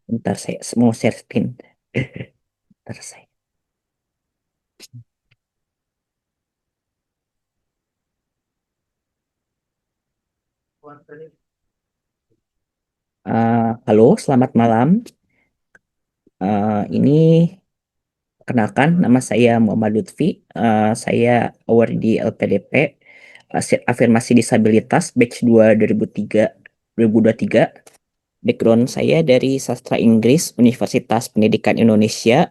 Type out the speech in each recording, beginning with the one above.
Bentar saya mau share screen. Bentar saya. Halo, selamat malam. Ini kenalkan nama saya Muhammad Lutfi. Saya award di LPDP Afirmasi Disabilitas batch 2 2023. Background saya dari sastra Inggris Universitas Pendidikan Indonesia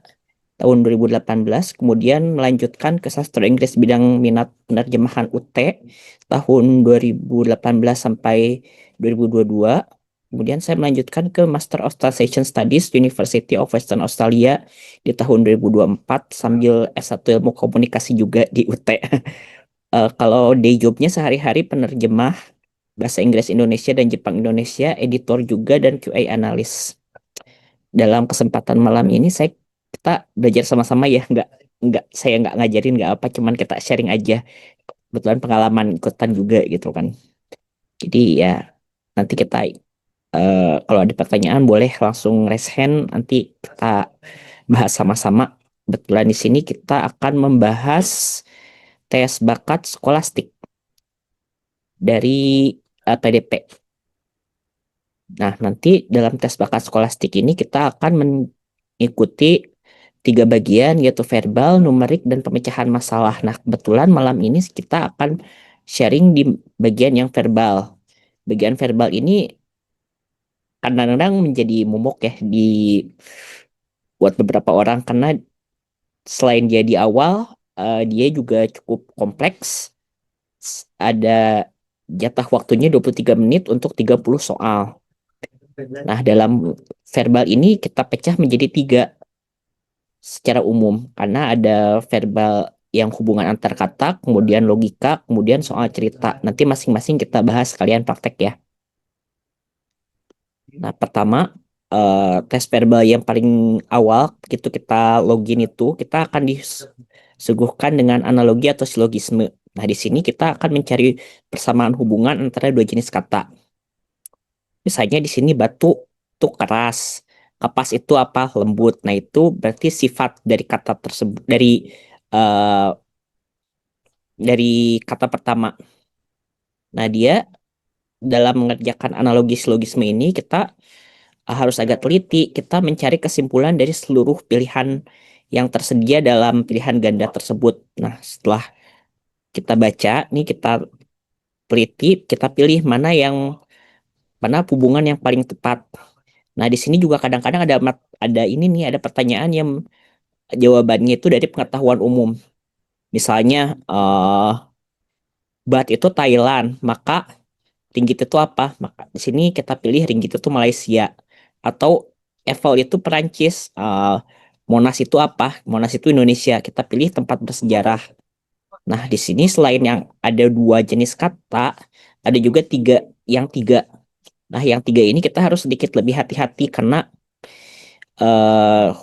tahun 2018, kemudian melanjutkan ke sastra Inggris bidang minat penerjemahan UT tahun 2018 sampai 2022. Kemudian saya melanjutkan ke Master of Translation Studies University of Western Australia di tahun 2024 sambil S1 Ilmu Komunikasi juga di UT. Kalau day jobnya sehari-hari penerjemah bahasa Inggris Indonesia dan Jepang Indonesia, editor juga dan QA analis. Dalam kesempatan malam ini kita belajar sama-sama ya, nggak saya nggak ngajarin nggak apa, cuman kita sharing aja. Kebetulan pengalaman ikutan juga gitu kan. Jadi ya nanti kita kalau ada pertanyaan boleh langsung raise hand, nanti kita bahas sama-sama. Kebetulan di sini kita akan membahas tes bakat skolastik dari PDP. Nah, nanti dalam tes bakat skolastik ini kita akan mengikuti tiga bagian yaitu verbal, numerik, dan pemecahan masalah. Nah, kebetulan malam ini kita akan sharing di bagian yang verbal. Bagian verbal ini kadang-kadang menjadi momok ya buat beberapa orang karena selain dia di awal, dia juga cukup kompleks. Ada jatah waktunya 23 menit untuk 30 soal. Nah, dalam verbal ini kita pecah menjadi tiga secara umum karena ada verbal yang hubungan antar kata, kemudian logika, kemudian soal cerita. Nanti masing-masing kita bahas sekalian praktek ya. Nah, pertama tes verbal yang paling awal begitu kita login itu kita akan disuguhkan dengan analogi atau silogisme. Nah, di sini kita akan mencari persamaan hubungan antara dua jenis kata. Misalnya di sini batu itu keras, kapas itu apa? Lembut. Nah, itu berarti sifat dari kata tersebut eh, dari kata pertama. Nah, dia dalam mengerjakan analogi silogisme ini kita harus agak teliti. Kita mencari kesimpulan dari seluruh pilihan yang tersedia dalam pilihan ganda tersebut. Nah, setelah kita baca, nih kita teliti, kita pilih mana hubungan yang paling tepat. Nah, di sini juga kadang-kadang ada ini nih, ada pertanyaan yang jawabannya itu dari pengetahuan umum. Misalnya, Bat itu Thailand, maka ringgit itu apa? Maka di sini kita pilih ringgit itu Malaysia. Atau Eiffel itu Perancis, Monas itu apa? Monas itu Indonesia. Kita pilih tempat bersejarah. Nah, di sini selain yang ada dua jenis kata, ada juga tiga. Nah, yang tiga ini kita harus sedikit lebih hati-hati karena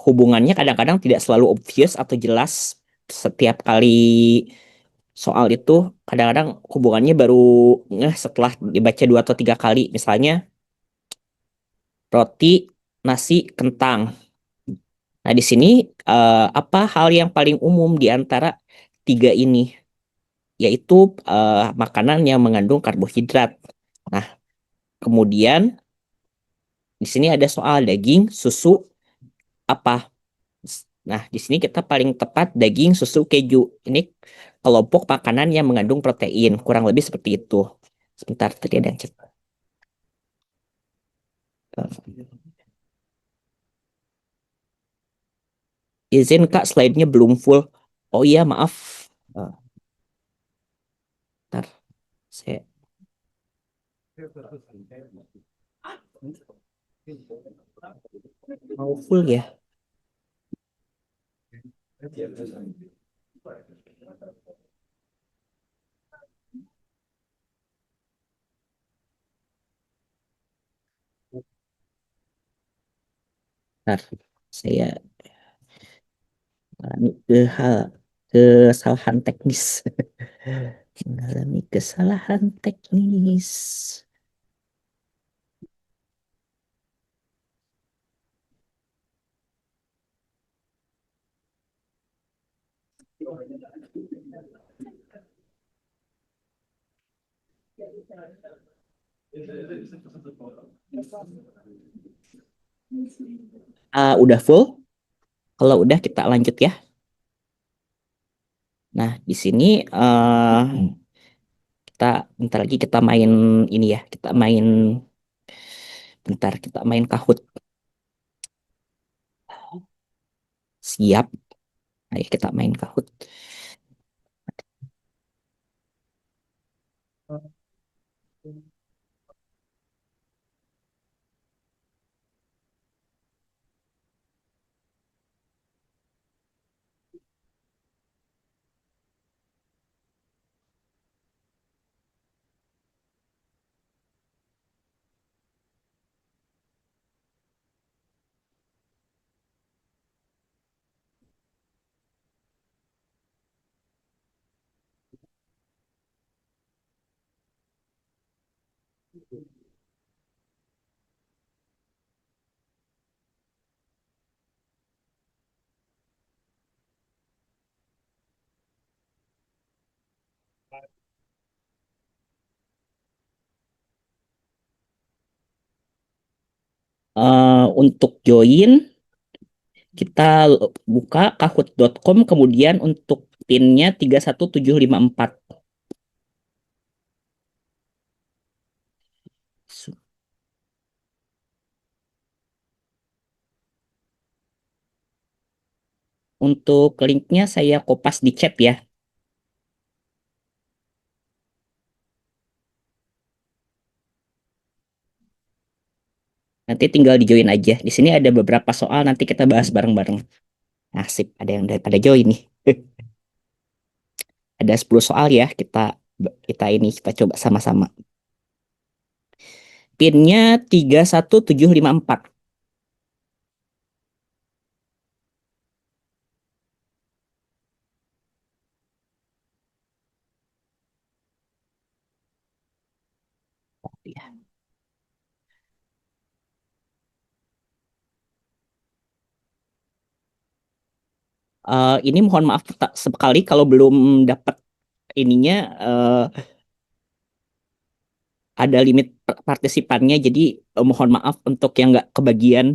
hubungannya kadang-kadang tidak selalu obvious atau jelas setiap kali soal itu. Kadang-kadang hubungannya baru ngeh setelah dibaca dua atau tiga kali. Misalnya roti, nasi, kentang. Nah, di sini apa hal yang paling umum di antara tiga ini? Yaitu makanan yang mengandung karbohidrat. Nah, kemudian di sini ada soal daging, susu, apa? Nah, di sini kita paling tepat daging, susu, keju. Ini kelompok makanan yang mengandung protein, kurang lebih seperti itu. Sebentar, tadi ada yang chat. Izin Kak, slide-nya belum full. Oh iya, maaf. Eh, Ntar, saya mau full ya. Ntar, saya alami kesalahan teknis. Mengalami kesalahan teknis. Udah full. Kalau udah kita lanjut ya. Nah, di sini kita bentar lagi kita main ini ya. Kita main Kahoot. Siap. Ayo kita main Kahoot. Untuk join kita buka kahoot.com, kemudian untuk pinnya 31754. Untuk linknya saya kopas di chat ya. Nanti tinggal di join aja. Di sini ada beberapa soal, nanti kita bahas bareng-bareng. Asik, ada yang pada join nih. Ada 10 soal ya, kita coba sama-sama. Pinnya 31754. Ya. Ini mohon maaf tak sekali kalau belum dapat ininya, ada limit partisipannya, jadi mohon maaf untuk yang nggak kebagian.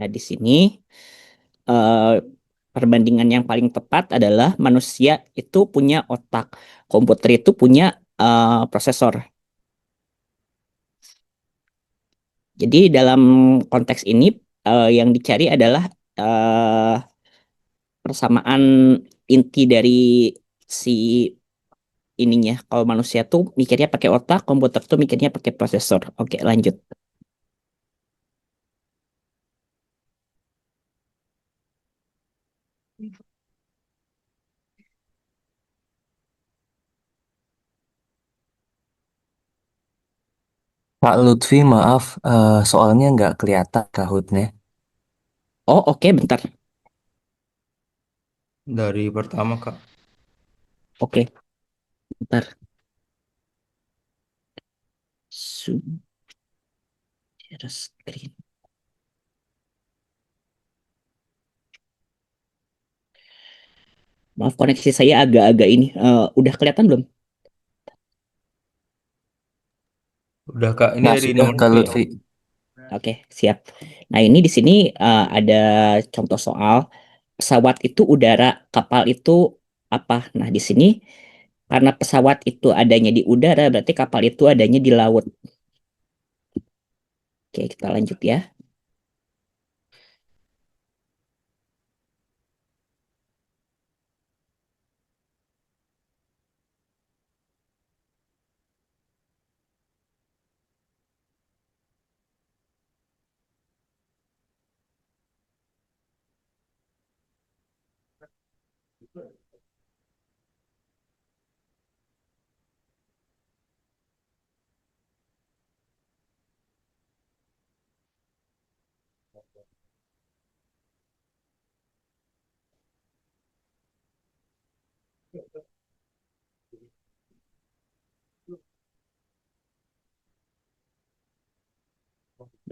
Nah, di sini eh, perbandingan yang paling tepat adalah manusia itu punya otak, komputer itu punya prosesor. Jadi dalam konteks ini yang dicari adalah eh, persamaan inti dari si ininya. Kalau manusia tuh mikirnya pakai otak, komputer tuh mikirnya pakai prosesor. Oke, lanjut. Pak Lutfi, maaf, soalnya nggak kelihatan Kahootnya. Oh, oke, bentar. Dari pertama, Kak. Oke, bentar. Share screen. Maaf, koneksi saya agak-agak ini. Udah kelihatan belum? Udah, Kak. Ini Nah, dari sudah nomor Kak berapa ya? Lutfi. Oke, siap. Nah, ini di sini ada contoh soal pesawat itu udara, kapal itu apa? Nah, di sini karena pesawat itu adanya di udara, berarti kapal itu adanya di laut. Oke, kita lanjut ya.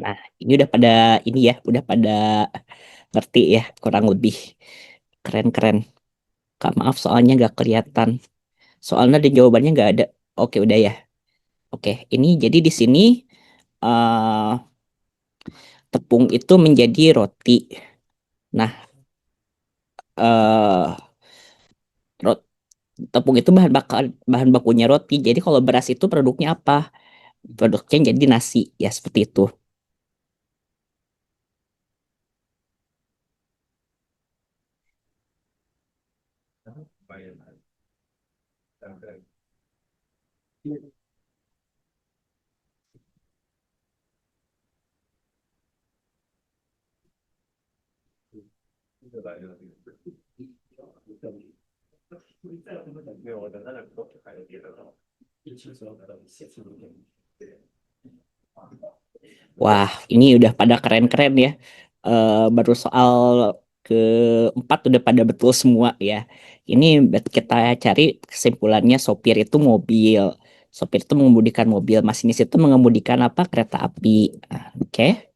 Nah, ini udah pada ini ya, udah pada ngerti ya, kurang lebih keren-keren. Kak, maaf soalnya nggak kelihatan. Soalnya di jawabannya nggak ada. Oke, udah ya. Oke, ini jadi di sini eh tepung itu menjadi roti. Nah, eh ro- tepung itu bahan bakunya roti. Jadi kalau beras itu produknya apa? Produknya jadi nasi, ya seperti itu. Wah, ini udah pada keren-keren ya. Baru soal keempat udah pada betul semua ya. Ini kita cari kesimpulannya sopir itu mobil. Sopir itu mengemudikan mobil. Masinis itu mengemudikan apa? Kereta api. Ah, oke.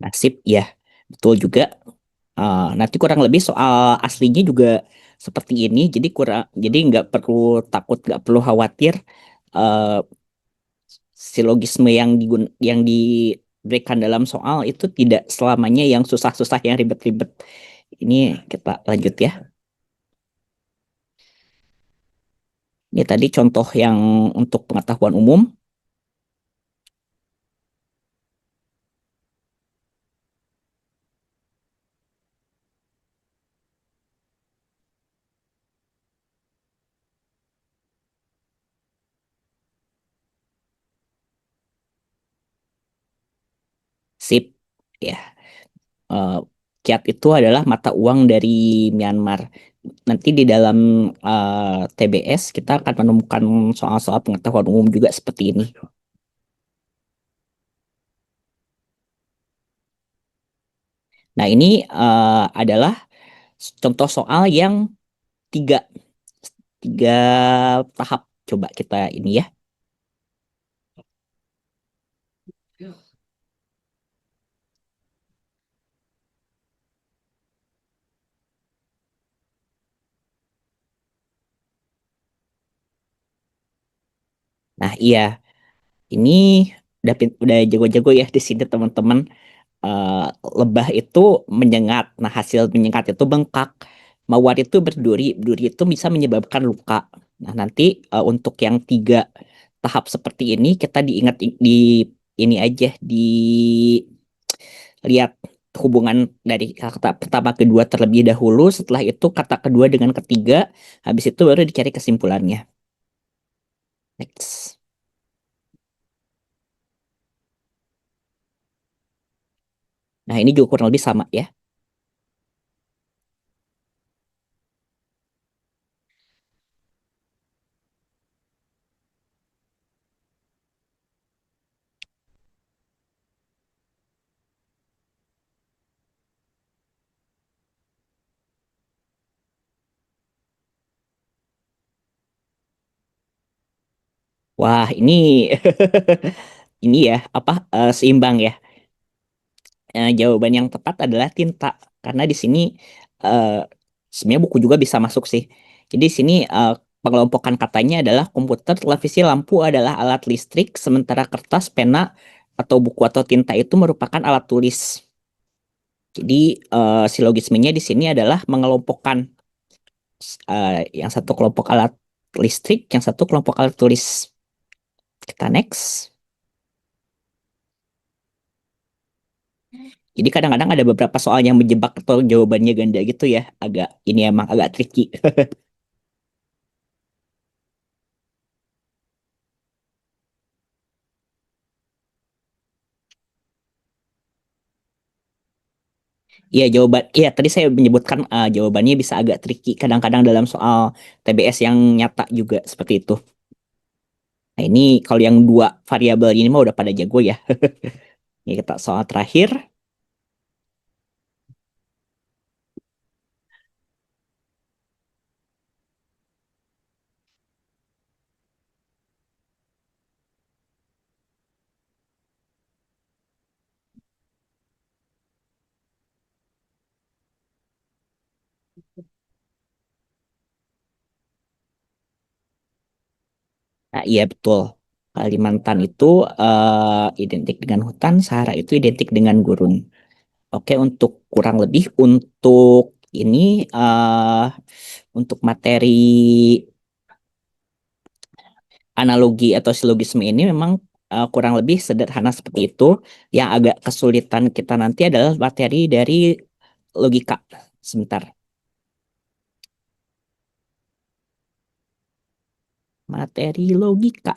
Nasib ya. Betul juga. Nanti kurang lebih soal aslinya juga seperti ini. Jadi nggak perlu takut, nggak perlu khawatir. eh, Silogisme yang diberikan dalam soal itu tidak selamanya yang susah-susah yang ribet-ribet. Ini kita lanjut ya. Ini tadi contoh yang untuk pengetahuan umum. Sip. Ya, eh, Kyat itu adalah mata uang dari Myanmar. Nanti di dalam TBS kita akan menemukan soal-soal pengetahuan umum juga seperti ini. Nah, ini adalah contoh soal yang tiga, tiga tahap. Coba kita ini ya. Nah, iya, ini udah jago-jago ya di sini teman-teman. Eh, Lebah itu menyengat. Nah, hasil menyengat itu bengkak. Mawar itu berduri. Duri itu bisa menyebabkan luka. Nah, nanti untuk yang tiga tahap seperti ini kita diingat di ini aja dilihat hubungan dari kata pertama kedua terlebih dahulu. Setelah itu kata kedua dengan ketiga. Habis itu baru dicari kesimpulannya. Next. Nah, ini juga kurang lebih sama ya. Wah, ini ini ya apa seimbang ya. Jawaban yang tepat adalah tinta karena di sini eh, sebenarnya buku juga bisa masuk sih. Jadi di sini pengelompokan katanya adalah komputer, televisi, lampu adalah alat listrik, sementara kertas, pena atau buku atau tinta itu merupakan alat tulis. Jadi silogismenya di sini adalah mengelompokkan yang satu kelompok alat. listrik, yang satu kelompok alat tulis. Kita next. Jadi kadang-kadang ada beberapa soal yang menjebak atau jawabannya ganda gitu ya. Ini emang agak tricky. Iya jawaban, iya tadi saya menyebutkan jawabannya bisa agak tricky kadang-kadang dalam soal TBS yang nyata juga seperti itu. Nah ini kalau yang dua variabel ini mah udah pada jago ya. Ya kita soal terakhir. Nah iya betul. Kalimantan itu identik dengan hutan, Sahara itu identik dengan gurun. Oke, untuk kurang lebih untuk ini untuk materi analogi atau silogisme ini memang kurang lebih sederhana seperti itu. Yang agak kesulitan kita nanti adalah materi dari logika. Sebentar, materi logika.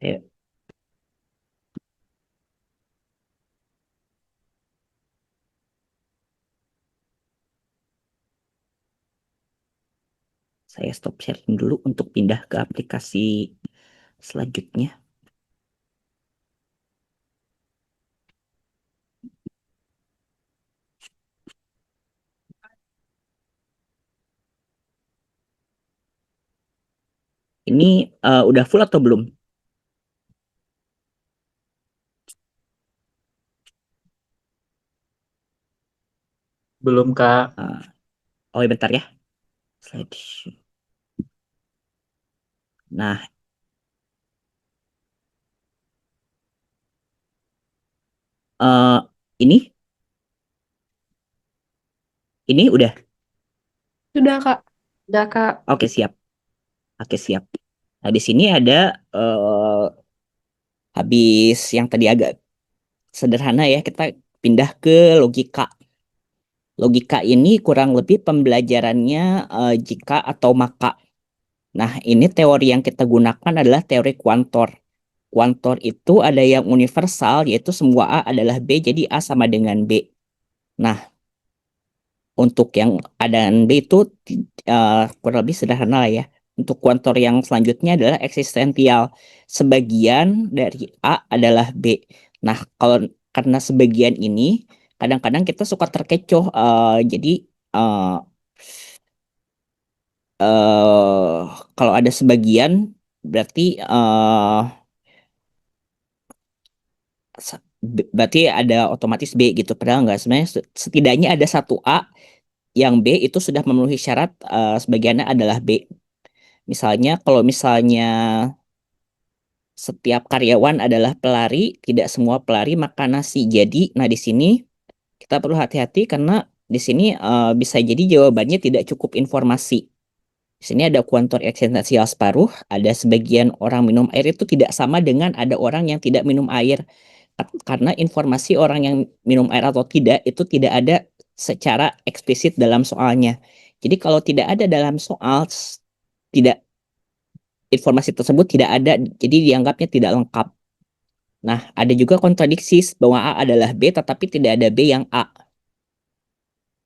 Eh, saya stop sharing dulu untuk pindah ke aplikasi selanjutnya. Ini udah full atau belum? Belum, Kak. Eh, oh ya bentar ya. Slideshow. Nah, eh, ini udah. Sudah, Kak. Sudah, Kak. Oke, siap. Oke, siap. Nah, di sini ada habis yang tadi agak sederhana ya, kita pindah ke logika. Logika ini kurang lebih pembelajarannya jika atau maka. Nah, ini teori yang kita gunakan adalah teori kuantor. Kuantor itu ada yang universal, yaitu semua A adalah B, jadi A sama dengan B. Nah, untuk yang A dan B itu kurang lebih sederhana lah ya. Untuk kuantor yang selanjutnya adalah eksistensial. Sebagian dari A adalah B. Nah, karena sebagian ini kadang-kadang kita suka terkecoh. Jadi eh, eh, kalau ada sebagian berarti berarti ada otomatis B gitu. Padahal nggak, sebenarnya setidaknya ada satu A yang B itu sudah memenuhi syarat sebagiannya adalah B. Misalnya kalau misalnya setiap karyawan adalah pelari, tidak semua pelari makan nasi. Jadi, nah di sini kita perlu hati-hati karena di sini bisa jadi jawabannya tidak cukup informasi. Di sini ada kuantor eksistensial separuh, ada sebagian orang minum air itu tidak sama dengan ada orang yang tidak minum air. Karena informasi orang yang minum air atau tidak itu tidak ada secara eksplisit dalam soalnya. Jadi kalau tidak ada dalam soal, tidak, informasi tersebut tidak ada, jadi dianggapnya tidak lengkap. Nah, ada juga kontradiksi bahwa A adalah B tetapi tidak ada B yang A.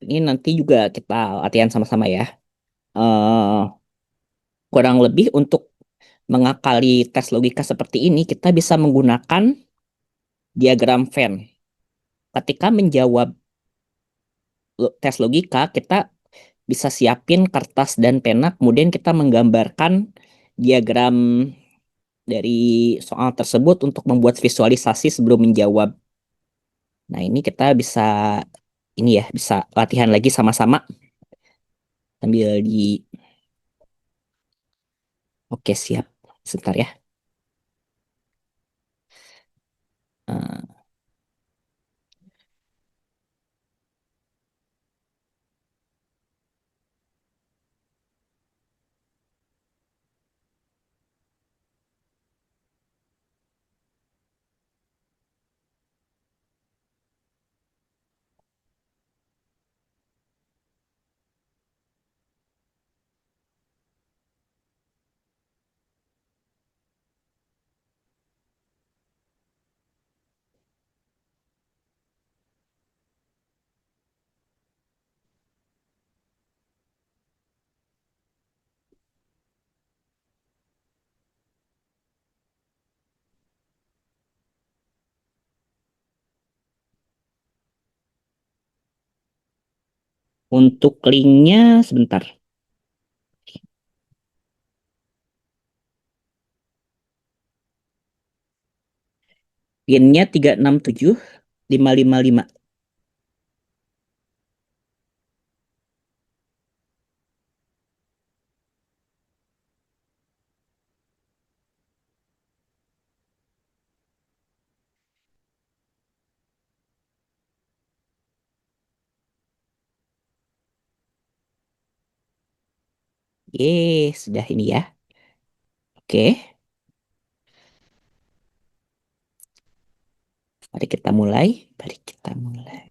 Ini nanti juga kita latihan sama-sama ya. Eh, Kurang lebih untuk mengakali tes logika seperti ini, kita bisa menggunakan diagram Venn. Ketika menjawab tes logika, kita bisa siapin kertas dan pena, kemudian kita menggambarkan diagram dari soal tersebut untuk membuat visualisasi sebelum menjawab. Nah, ini kita bisa ini ya, bisa latihan lagi sama-sama sambil di. Oke, siap. Sebentar ya. Eh, Untuk linknya sebentar. Pinnya 367555. Sudah ini ya. Oke, mari kita mulai. Mari kita mulai.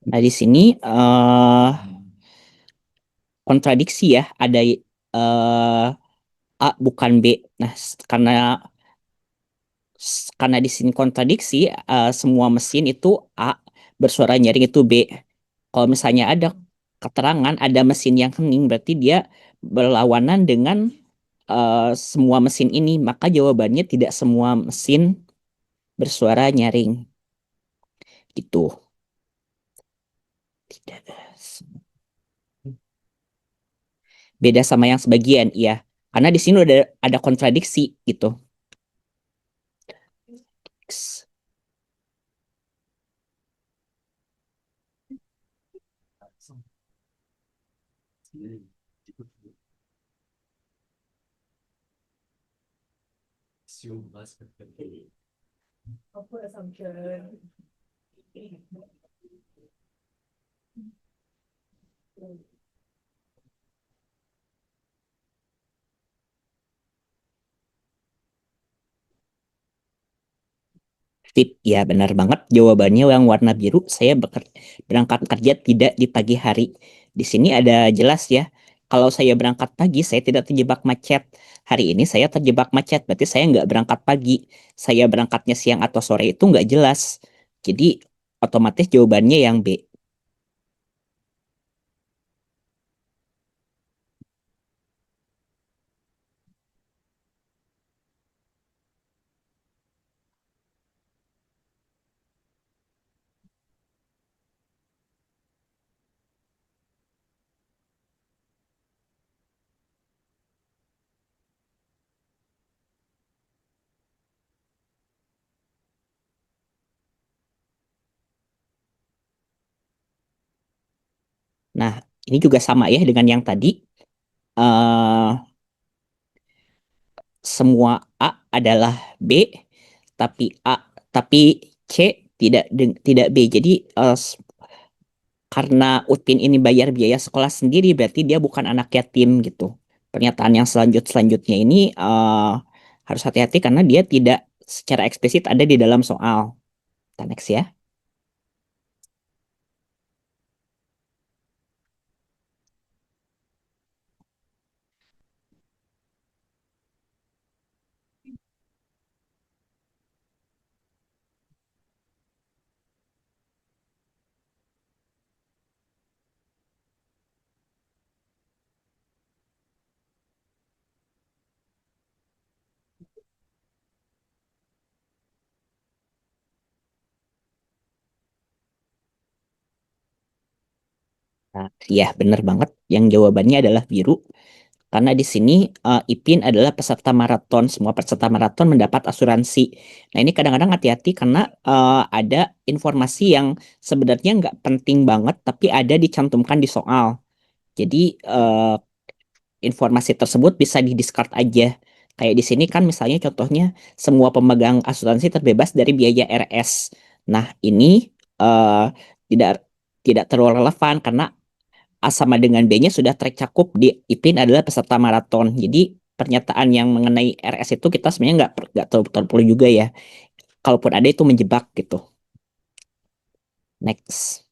Nah, di sini kontradiksi ya, ada A bukan B. Nah, karena di sini kontradiksi, semua mesin itu A, bersuara nyaring itu B. Kalau misalnya ada keterangan ada mesin yang hening, berarti dia berlawanan dengan semua mesin ini, maka jawabannya tidak semua mesin bersuara nyaring. Gitu. Tidak. Beda sama yang sebagian, iya. Karena di sini udah ada kontradiksi gitu. Tip, ya benar banget jawabannya yang warna biru. Saya berangkat kerja tidak di pagi hari. Di sini ada jelas ya. Kalau saya berangkat pagi, saya tidak terjebak macet. Hari ini saya terjebak macet, berarti saya nggak berangkat pagi. Saya berangkatnya siang atau sore itu nggak jelas. Jadi otomatis jawabannya yang B. Nah, ini juga sama ya dengan yang tadi. eh Semua A adalah B, tapi C tidak B. Jadi karena Utin ini bayar biaya sekolah sendiri, berarti dia bukan anak yatim gitu. Pernyataan yang selanjutnya ini harus hati-hati karena dia tidak secara eksplisit ada di dalam soal. Kita next ya. Nah, ya benar banget. Yang jawabannya adalah biru. Karena di sini IPIN adalah peserta maraton. Semua peserta maraton mendapat asuransi. Nah, ini kadang-kadang hati-hati karena ada informasi yang sebenarnya nggak penting banget, tapi ada dicantumkan di soal. Jadi informasi tersebut bisa di-discard aja. Kayak di sini kan misalnya contohnya semua pemegang asuransi terbebas dari biaya RS. Nah, ini tidak tidak terlalu relevan karena A sama dengan B-nya sudah tercakup di IPIN adalah peserta maraton. Jadi pernyataan yang mengenai RS itu kita sebenarnya nggak terlalu perlu juga ya. kalaupun ada itu menjebak gitu. Next.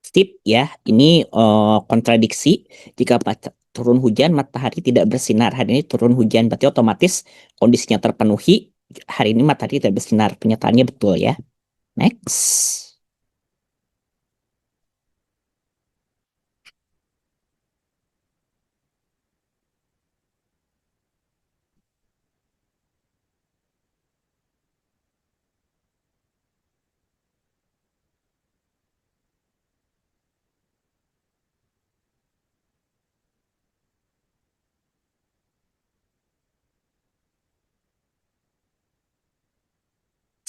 Sip ya, ini kontradiksi. Jika turun hujan, matahari tidak bersinar. Hari ini turun hujan, berarti otomatis kondisinya terpenuhi. Hari ini matahari tidak bersinar. Pernyataannya betul ya. Next.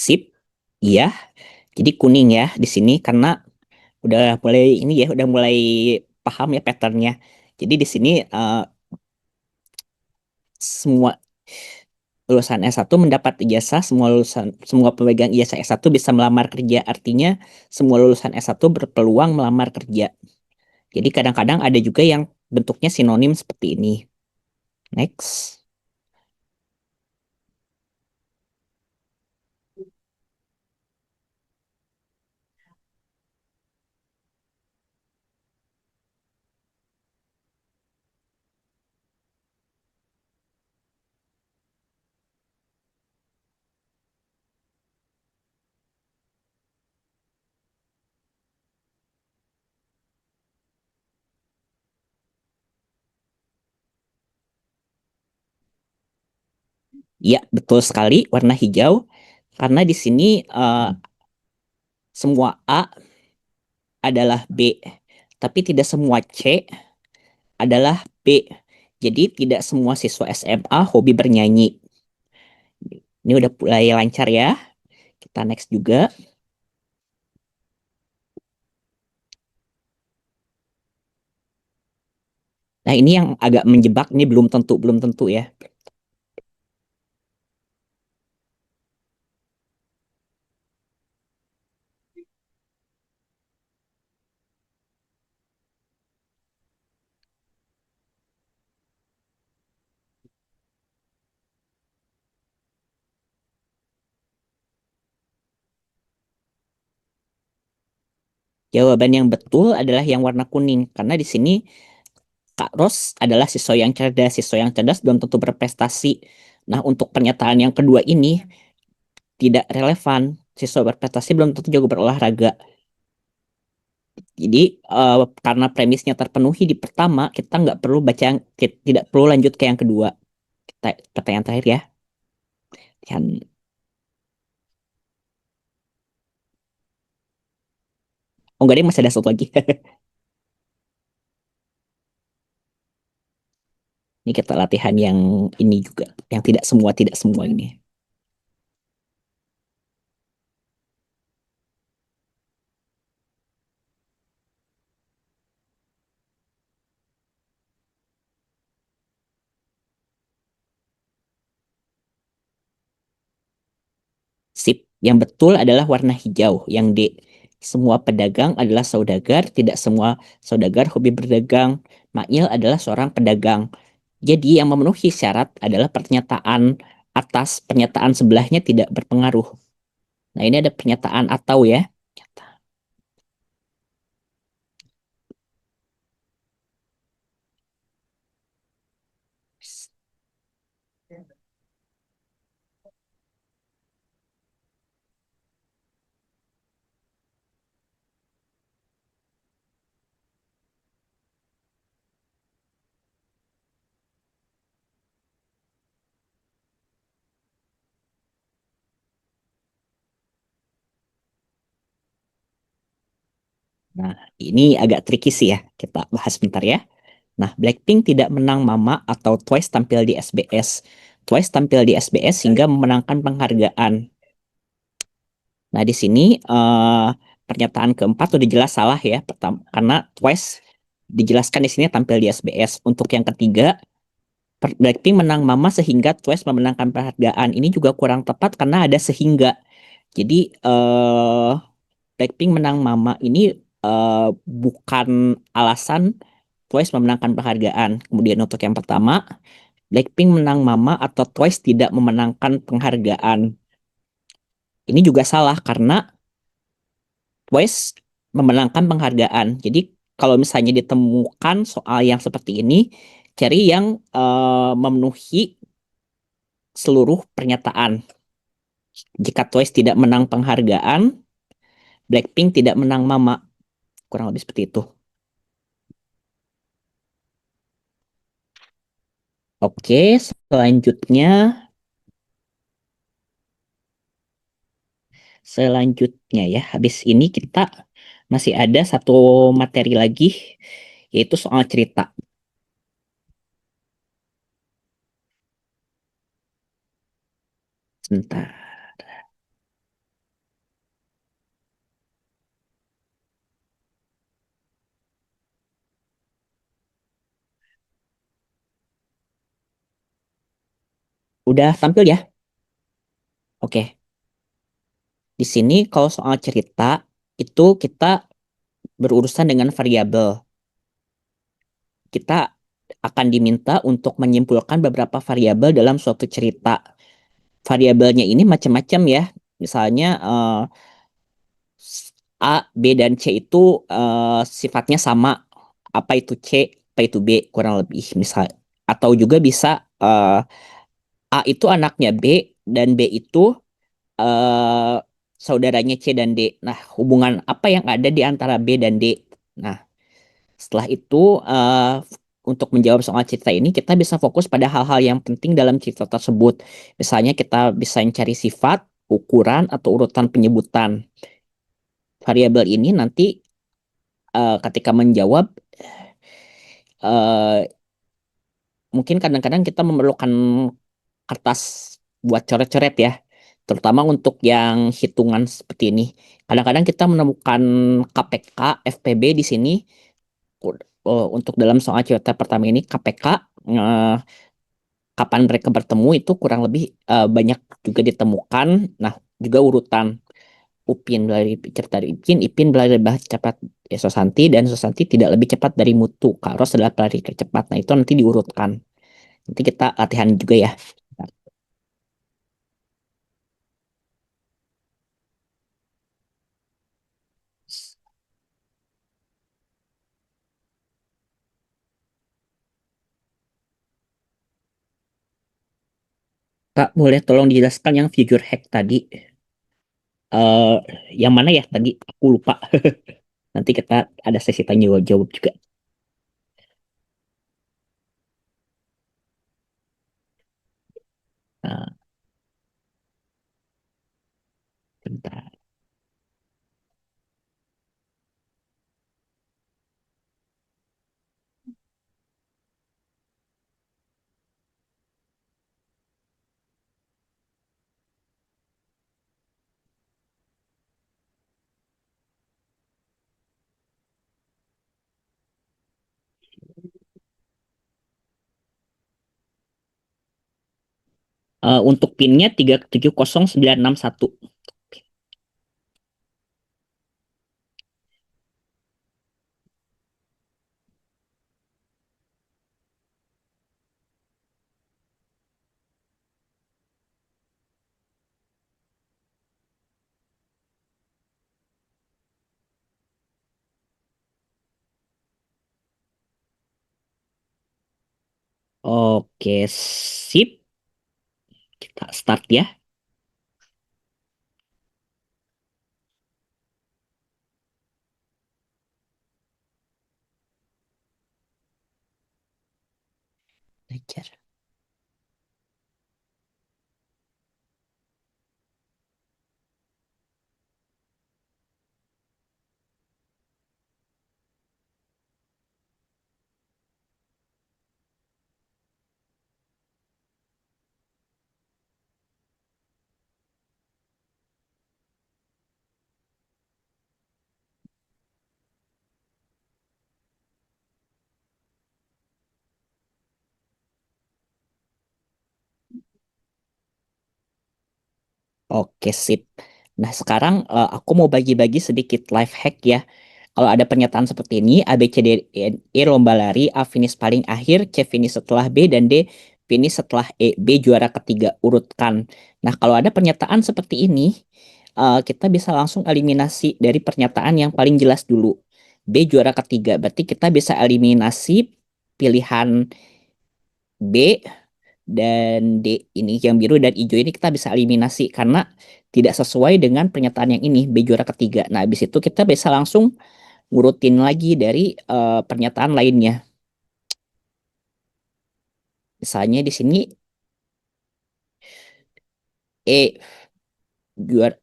Sip. Iya. Jadi kuning ya di sini karena udah mulai ini ya, udah mulai paham ya patternnya. Jadi di sini semua lulusan S1 mendapat ijazah, semua pemegang ijazah S1 bisa melamar kerja. Artinya semua lulusan S1 berpeluang melamar kerja. Jadi kadang-kadang ada juga yang bentuknya sinonim seperti ini. Next. Ya, betul sekali warna hijau. Karena di sini semua A adalah B, tapi tidak semua C adalah B. Jadi tidak semua siswa SMA hobi bernyanyi. Ini udah mulai lancar ya. Kita next juga. Nah, ini yang agak menjebak, ini belum tentu ya. Jawaban yang betul adalah yang warna kuning karena di sini Kak Ros adalah siswa yang cerdas. Siswa yang cerdas belum tentu berprestasi. Nah, untuk pernyataan yang kedua ini tidak relevan. Siswa berprestasi belum tentu jago berolahraga. Jadi karena premisnya terpenuhi di pertama, kita nggak perlu baca tidak perlu lanjut ke yang kedua. Kita pertanyaan terakhir ya. Yang oh enggak, masih ada satu lagi. Ini kita latihan yang ini juga, yang tidak semua ini. Sip, yang betul adalah warna hijau, yang D. Semua pedagang adalah saudagar, tidak semua saudagar hobi berdagang. Mail adalah seorang pedagang. Jadi yang memenuhi syarat adalah pernyataan atas, pernyataan sebelahnya tidak berpengaruh. Nah, ini ada pernyataan atau ya. Nah, ini agak tricky sih ya. Kita bahas bentar ya. Nah, Blackpink tidak menang Mama atau Twice tampil di SBS. Twice tampil di SBS hingga memenangkan penghargaan. Nah, di sini pernyataan keempat udah jelas salah ya. Pertama, karena Twice dijelaskan di sini tampil di SBS. Untuk yang ketiga, Blackpink menang Mama sehingga Twice memenangkan penghargaan. Ini juga kurang tepat karena ada sehingga. Jadi Blackpink menang Mama ini bukan alasan Twice memenangkan penghargaan. Kemudian untuk yang pertama, Blackpink menang Mama atau Twice tidak memenangkan penghargaan. Ini juga salah karena Twice memenangkan penghargaan. Jadi kalau misalnya ditemukan soal yang seperti ini, cari yang memenuhi seluruh pernyataan. Jika Twice tidak menang penghargaan, Blackpink tidak menang Mama. Kurang lebih seperti itu. Oke, selanjutnya ya, habis ini kita masih ada satu materi lagi, yaitu soal cerita. Sebentar. Udah tampil ya? Oke. Di sini kalau soal cerita, itu kita berurusan dengan variabel. Kita akan diminta untuk menyimpulkan beberapa variabel dalam suatu cerita. Variabelnya ini macam-macam ya. Misalnya A, B, dan C itu sifatnya sama. Apa itu C, apa itu B, kurang lebih misal. Atau juga bisa A itu anaknya B dan B itu eh, saudaranya C dan D. Nah, hubungan apa yang ada di antara B dan D? Nah, setelah itu untuk menjawab soal cerita ini kita bisa fokus pada hal-hal yang penting dalam cerita tersebut. Misalnya kita bisa mencari sifat, ukuran, atau urutan penyebutan. Variabel ini nanti ketika menjawab eh, mungkin kadang-kadang kita memerlukan kertas buat coret-coret ya, terutama untuk yang hitungan seperti ini. Kadang-kadang kita menemukan KPK, FPB di sini untuk dalam soal cerita pertama ini KPK eh, kapan mereka bertemu itu kurang lebih banyak juga ditemukan. Nah, juga urutan Upin berlari cepat dari Ipin, Ipin berlari lebih cepat Susanti, dan Susanti tidak lebih cepat dari Mutu. Kak Ros adalah pelari tercepat. Nah, itu nanti diurutkan. Nanti kita latihan juga ya. Kak, boleh tolong dijelaskan yang figure hack tadi? eh yang mana ya tadi? Aku lupa. Nanti kita ada sesi tanya jawab juga. Nah, bentar. Untuk pinnya 370961. Oke, sip. Kita start ya. Belajar. Oke, sip. Nah, sekarang aku mau bagi-bagi sedikit life hack ya. Kalau ada pernyataan seperti ini, A, B, C, D, E lomba lari, A finish paling akhir, C finish setelah B, dan D finish setelah E. B juara ketiga, urutkan. Nah, kalau ada pernyataan seperti ini, kita bisa langsung eliminasi dari pernyataan yang paling jelas dulu. B juara ketiga, berarti kita bisa eliminasi pilihan B dan D ini yang biru dan hijau ini kita bisa eliminasi karena tidak sesuai dengan pernyataan yang ini B juara ketiga. Nah, habis itu kita bisa langsung ngurutin lagi dari pernyataan lainnya. Misalnya di sini E juara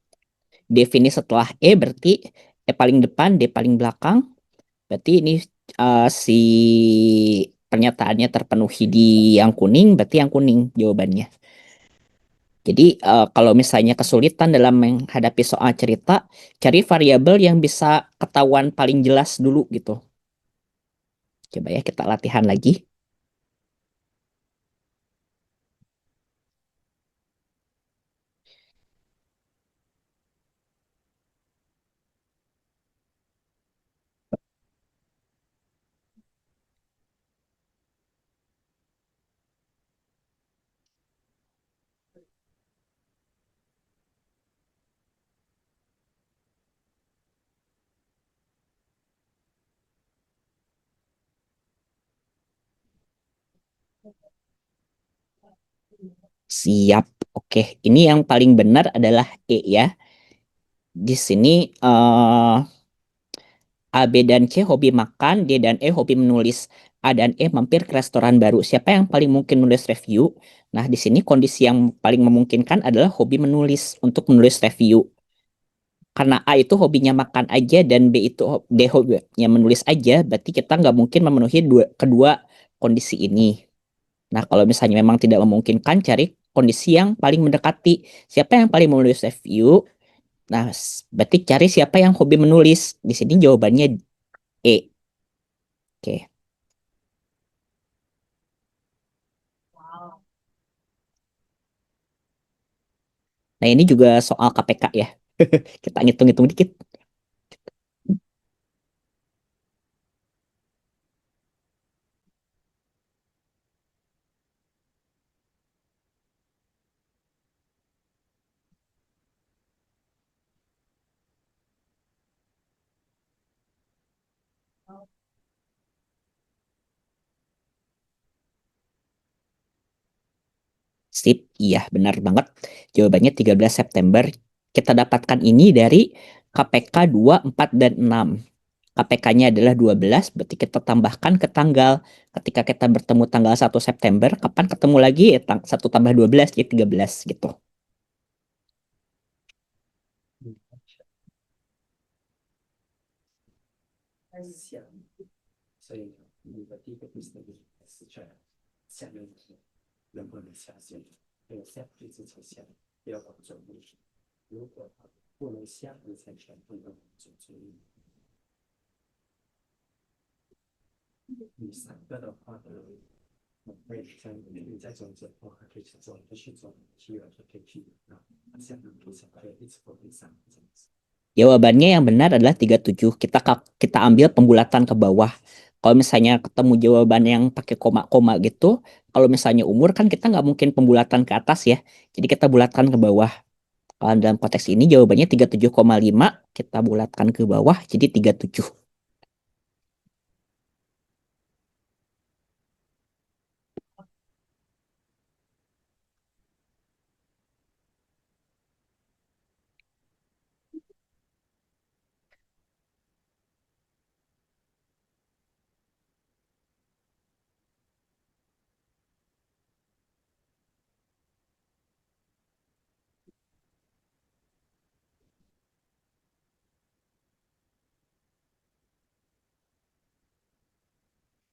definisi setelah E berarti E paling depan, D paling belakang. Berarti ini si pernyataannya terpenuhi di yang kuning, berarti yang kuning jawabannya. Jadi kalau misalnya kesulitan dalam menghadapi soal cerita, cari variabel yang bisa ketahuan paling jelas dulu gitu. Coba ya kita latihan lagi. Siap. Oke, ini yang paling benar adalah E ya. Di sini A, B, dan C hobi makan, D dan E hobi menulis. A dan E mampir ke restoran baru. Siapa yang paling mungkin nulis review? Nah, di sini kondisi yang paling memungkinkan adalah hobi menulis untuk menulis review. Karena A itu hobinya makan aja dan D hobinya menulis aja, berarti kita nggak mungkin memenuhi kedua kondisi ini. Nah, kalau misalnya memang tidak memungkinkan, cari kondisi yang paling mendekati. Siapa yang paling menulis review? Nah, berarti cari siapa yang hobi menulis. Di sini jawabannya E. Oke. Nah, ini juga soal KPK ya. Kita ngitung-ngitung dikit. Sip, iya benar banget. Jawabannya 13 September. Kita dapatkan ini dari KPK 2, 4, dan 6. KPK-nya adalah 12, berarti kita tambahkan ke tanggal. Ketika kita bertemu tanggal 1 September, kapan ketemu lagi? 1 tambah 12, jadi 13 gitu. Jawabannya yang benar adalah 37. Kita ambil pembulatan ke bawah. Kalau misalnya ketemu jawaban yang pakai koma-koma gitu, kalau misalnya umur kan kita nggak mungkin pembulatan ke atas ya. Jadi kita bulatkan ke bawah. Kalau dalam konteks ini jawabannya 37,5, kita bulatkan ke bawah jadi 37.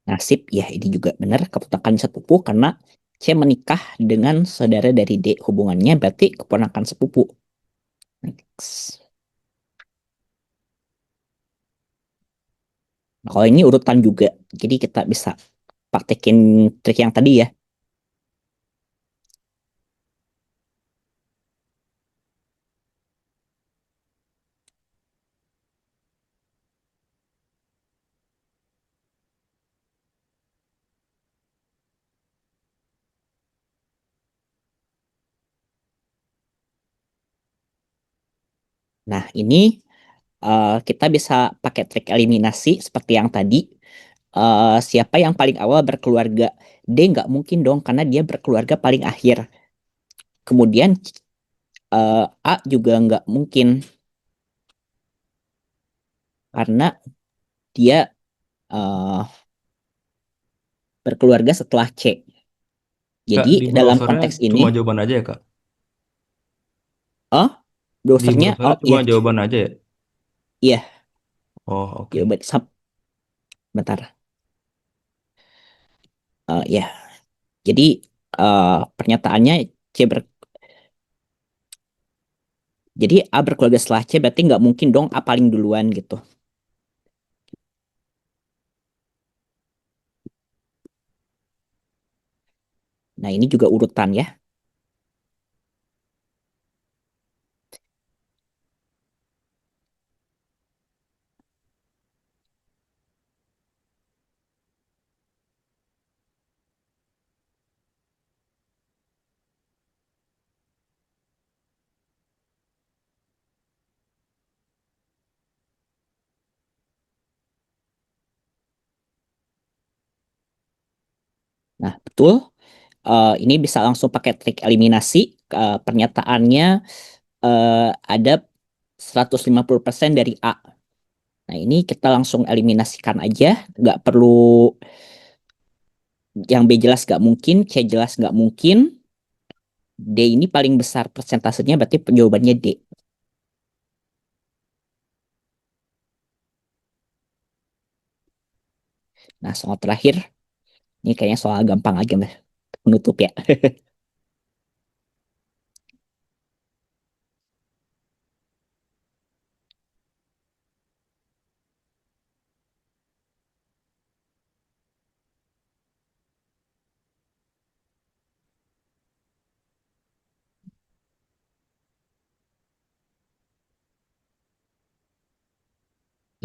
Nasib ya ini juga benar keponakan sepupu karena C menikah dengan saudara dari D. Hubungannya berarti keponakan sepupu. Next. Nah, kalau ini urutan juga. Jadi kita bisa praktekin trik yang tadi ya. Nah, ini kita bisa pakai trik eliminasi seperti yang tadi. Siapa yang paling awal berkeluarga? D nggak mungkin dong, karena dia berkeluarga paling akhir. Kemudian A juga nggak mungkin, karena dia eh, berkeluarga setelah C. Kak, Jadi di dalam browsernya konteks ini, cuma jawaban aja ya, Kak? oh, Di browsernya, browsernya oh cuma iya, jawaban aja ya? iya, Oh, oke. jawaban, bentar, ya. Jadi pernyataannya C jadi A berkeluarga setelah C berarti nggak mungkin dong A paling duluan gitu. Nah, ini juga urutan ya. Nah, betul. Ini bisa langsung pakai trik eliminasi. Pernyataannya ada 150% dari A. Nah, ini kita langsung eliminasikan aja. Nggak perlu yang B jelas nggak mungkin, C jelas nggak mungkin. D ini paling besar persentasenya berarti jawabannya D. Nah, soal terakhir. Ini kayaknya soal gampang aja, Mas. Menutup ya.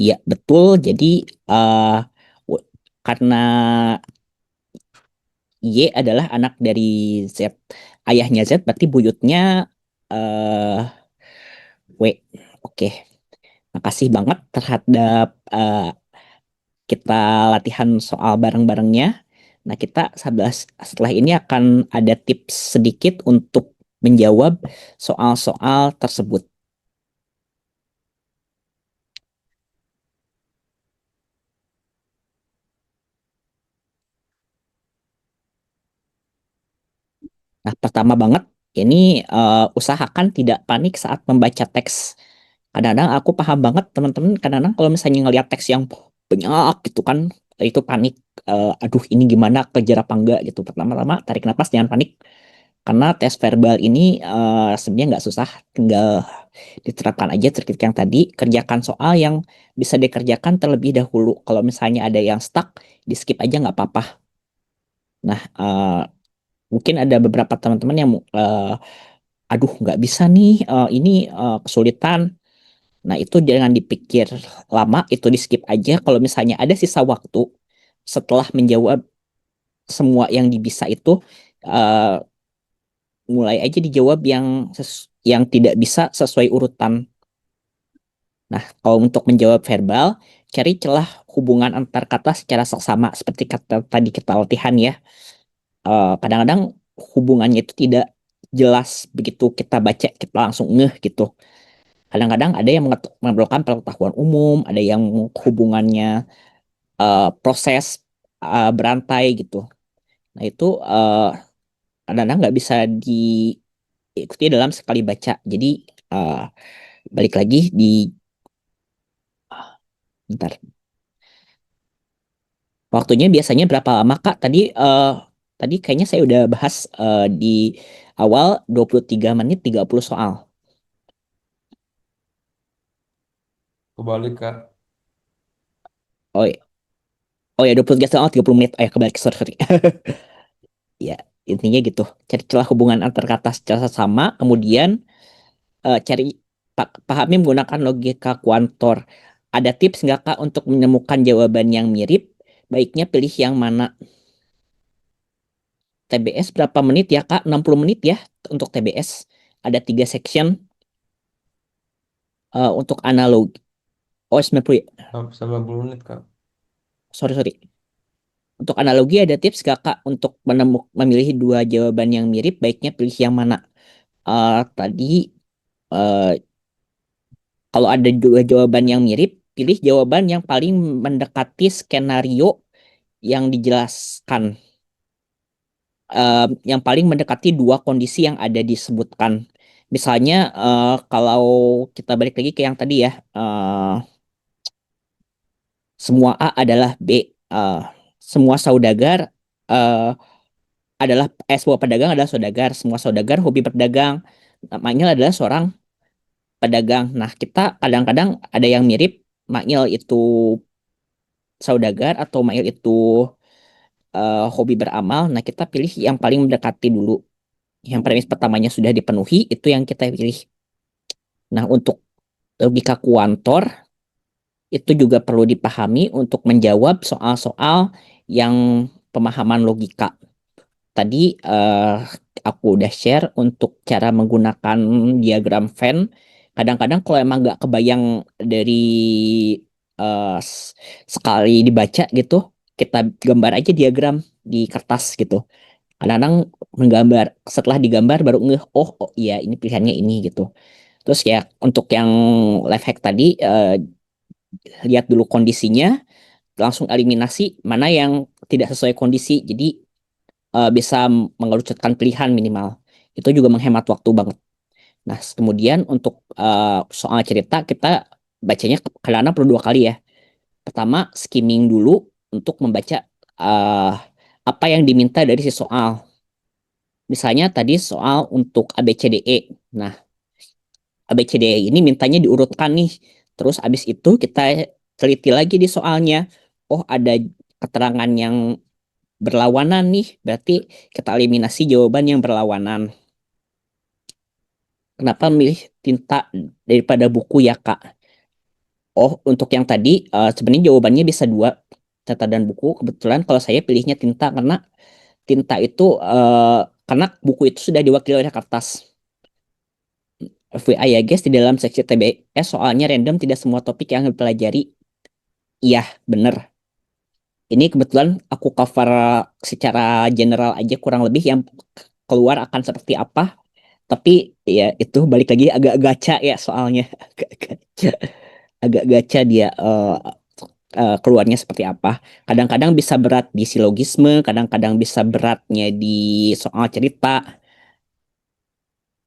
Iya, betul. Jadi, eh karena Y adalah anak dari Z. Ayahnya Z berarti buyutnya eh W. Oke, makasih banget terhadap kita latihan soal bareng-barengnya. Nah, kita setelah ini akan ada tips sedikit untuk menjawab soal-soal tersebut. Nah, pertama banget, ini usahakan tidak panik saat membaca teks. Kadang-kadang aku paham banget teman-teman, kadang-kadang kalau misalnya ngeliat teks yang banyak gitu kan, itu panik. Aduh, ini gimana, kejar apa enggak gitu. Pertama-tama tarik napas, jangan panik. Karena tes verbal ini sebenarnya nggak susah, tinggal diterapkan aja trik yang tadi. Kerjakan soal yang bisa dikerjakan terlebih dahulu. Kalau misalnya ada yang stuck, di skip aja nggak apa-apa. Nah, mungkin ada beberapa teman-teman yang aduh nggak bisa nih, ini kesulitan. Nah, itu jangan dipikir lama, itu di skip aja. Kalau misalnya ada sisa waktu setelah menjawab semua yang bisa itu, eh, mulai aja dijawab yang tidak bisa sesuai urutan. Nah, kalau untuk menjawab verbal, cari celah hubungan antar kata secara seksama seperti kata tadi kita latihan ya. Kadang-kadang hubungannya itu tidak jelas, begitu kita baca kita langsung ngeh gitu. Kadang-kadang ada yang mengobrolkan pengetahuan umum, ada yang hubungannya proses berantai gitu. Nah, itu kadang-kadang nggak bisa diikuti dalam sekali baca. Jadi eh, balik lagi di bentar. Waktunya biasanya berapa lama, Kak? Tadi kayaknya saya udah bahas di awal 23 menit 30 soal. Kebalik, Kak. Oh, oh ya, 23 soal 30 menit. Oh ya, kebalik, sorry, sorry. Ya, intinya gitu. Cari celah hubungan antar kata secara sama, kemudian cari pahami menggunakan logika kuantor. Ada tips nggak, Kak, untuk menemukan jawaban yang mirip? Baiknya pilih yang mana? TBS berapa menit ya, Kak? 60 menit ya untuk TBS. Ada 3 section. Untuk analogi, oh 90 ya? 90 menit, Kak. Sorry, sorry. Untuk analogi ada tips gak Kak untuk memilih dua jawaban yang mirip, baiknya pilih yang mana? Tadi eh, kalau ada dua jawaban yang mirip, pilih jawaban yang paling mendekati skenario yang dijelaskan. Yang paling mendekati dua kondisi yang ada disebutkan. Misalnya kalau kita balik lagi ke yang tadi ya, semua A adalah B, semua saudagar eh, semua pedagang adalah saudagar, semua saudagar hobi berdagang. Maknya adalah seorang pedagang. Nah, kita kadang-kadang ada yang mirip, Maknya itu saudagar atau Maknya itu hobi beramal. Nah, kita pilih yang paling mendekati dulu. Yang premis pertamanya sudah dipenuhi, itu yang kita pilih. Nah, untuk logika kuantor, itu juga perlu dipahami untuk menjawab soal-soal yang pemahaman logika. Tadi aku udah share untuk cara menggunakan diagram Venn. Kadang-kadang kalau emang nggak kebayang dari sekali dibaca gitu, kita gambar aja diagram di kertas gitu. Kadang-kadang menggambar, setelah digambar baru ngeh, oh iya ini pilihannya ini gitu. Terus ya untuk yang life hack tadi, lihat dulu kondisinya, langsung eliminasi mana yang tidak sesuai kondisi. Jadi bisa mengerucutkan pilihan minimal. Itu juga menghemat waktu banget. Nah, kemudian untuk soal cerita kita bacanya kadang-kadang perlu dua kali ya. Pertama, skimming dulu untuk membaca uh, apa yang diminta dari si soal. Misalnya tadi soal untuk ABCDE. Nah, ABCDE ini mintanya diurutkan nih. Terus abis itu kita teliti lagi di soalnya. Oh, ada keterangan yang berlawanan nih. Berarti kita eliminasi jawaban yang berlawanan. Kenapa milih tinta daripada buku ya, Kak? Oh, untuk yang tadi sebenarnya jawabannya bisa dua, tinta dan buku. Kebetulan kalau saya pilihnya tinta karena tinta itu karena buku itu sudah diwakili oleh kertas. FYI ya guys, di dalam seksi TBS soalnya random, tidak semua topik yang dipelajari. Iya, bener. Ini kebetulan aku cover secara general aja, kurang lebih yang keluar akan seperti apa. Tapi ya itu balik lagi agak gacha ya soalnya. Agak gacha, agak gacha dia keluarnya seperti apa. Kadang-kadang bisa berat di silogisme, kadang-kadang bisa beratnya di soal cerita.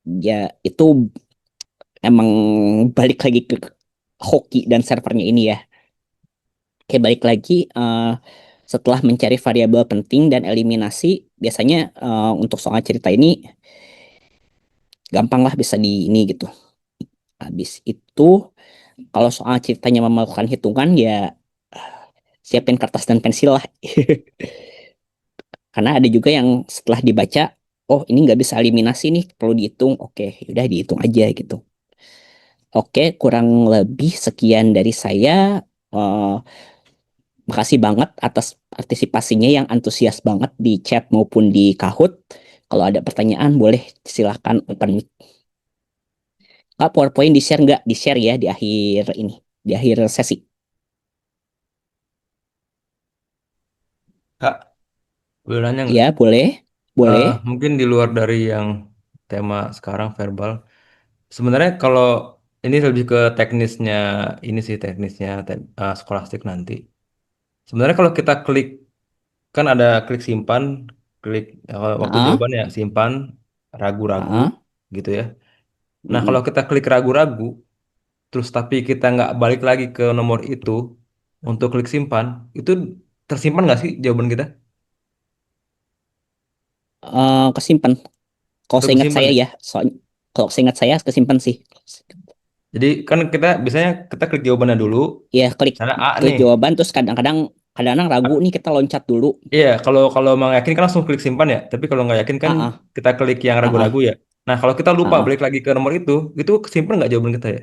Ya itu emang balik lagi ke hoki dan servernya ini ya. Oke, balik lagi setelah mencari variabel penting dan eliminasi, biasanya untuk soal cerita ini gampang lah bisa di ini gitu. Habis itu kalau soal ceritanya memerlukan hitungan ya siapin kertas dan pensil lah. Karena ada juga yang setelah dibaca, oh ini nggak bisa eliminasi nih, perlu dihitung. Oke, udah dihitung aja gitu. Oke, kurang lebih sekian dari saya. Eh, Makasih banget atas partisipasinya yang antusias banget di chat maupun di Kahoot. Kalau ada pertanyaan boleh silahkan open mic. Kak, PowerPoint di-share nggak? Di-share ya di akhir ini, di akhir sesi. Kak, boleh nanya nggak? Ya, boleh. Boleh. Mungkin di luar dari yang tema sekarang verbal, sebenarnya kalau ini lebih ke teknisnya, ini sih teknisnya skolastik nanti. Sebenarnya kalau kita klik, kan ada klik simpan, klik waktu Ah, jawaban ya simpan, ragu-ragu ah, gitu ya. Nah mm. kalau kita klik ragu-ragu, terus tapi kita nggak balik lagi ke nomor itu untuk klik simpan, itu tersimpan nggak sih jawaban kita? Kesimpan. Kalau Itu seingat kesimpan saya ya? ya, soalnya kalau seingat saya kesimpan sih. Jadi kan kita biasanya kita klik jawabannya dulu, Ya, klik misalnya A klik nih. jawaban terus kadang-kadang ragu nih kita loncat dulu. Iya, kalau kalau mau yakin kan langsung klik simpan ya. Tapi kalau nggak yakin kan Ah, ah, kita klik yang ah, ragu-ragu ah, ya. Nah, kalau kita lupa ah, balik ah. lagi ke nomor itu kesimpan nggak jawaban kita ya?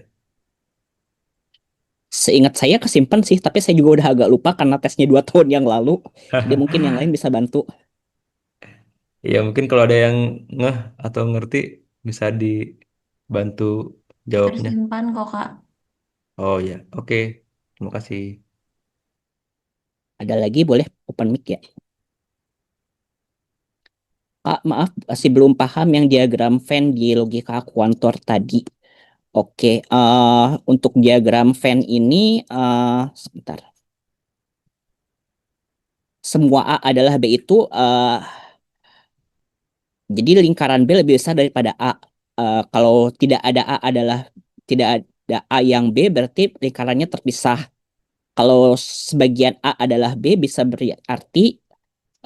Seingat saya kesimpan sih, tapi saya juga udah agak lupa karena tesnya 2 tahun yang lalu. Jadi mungkin yang lain bisa bantu. Iya, mungkin kalau ada yang ngeh atau ngerti bisa dibantu jawabnya. Tersimpan kok, Kak. Oh ya, oke. Terima kasih. Ada lagi boleh open mic ya. Kak, maaf masih belum paham yang diagram Venn di logika kuantor tadi. Oke, untuk diagram Venn ini, sebentar. Semua A adalah B itu, jadi lingkaran B lebih besar daripada A. Kalau tidak ada A adalah tidak ada A yang B, berarti lingkarannya terpisah. Kalau sebagian A adalah B, bisa berarti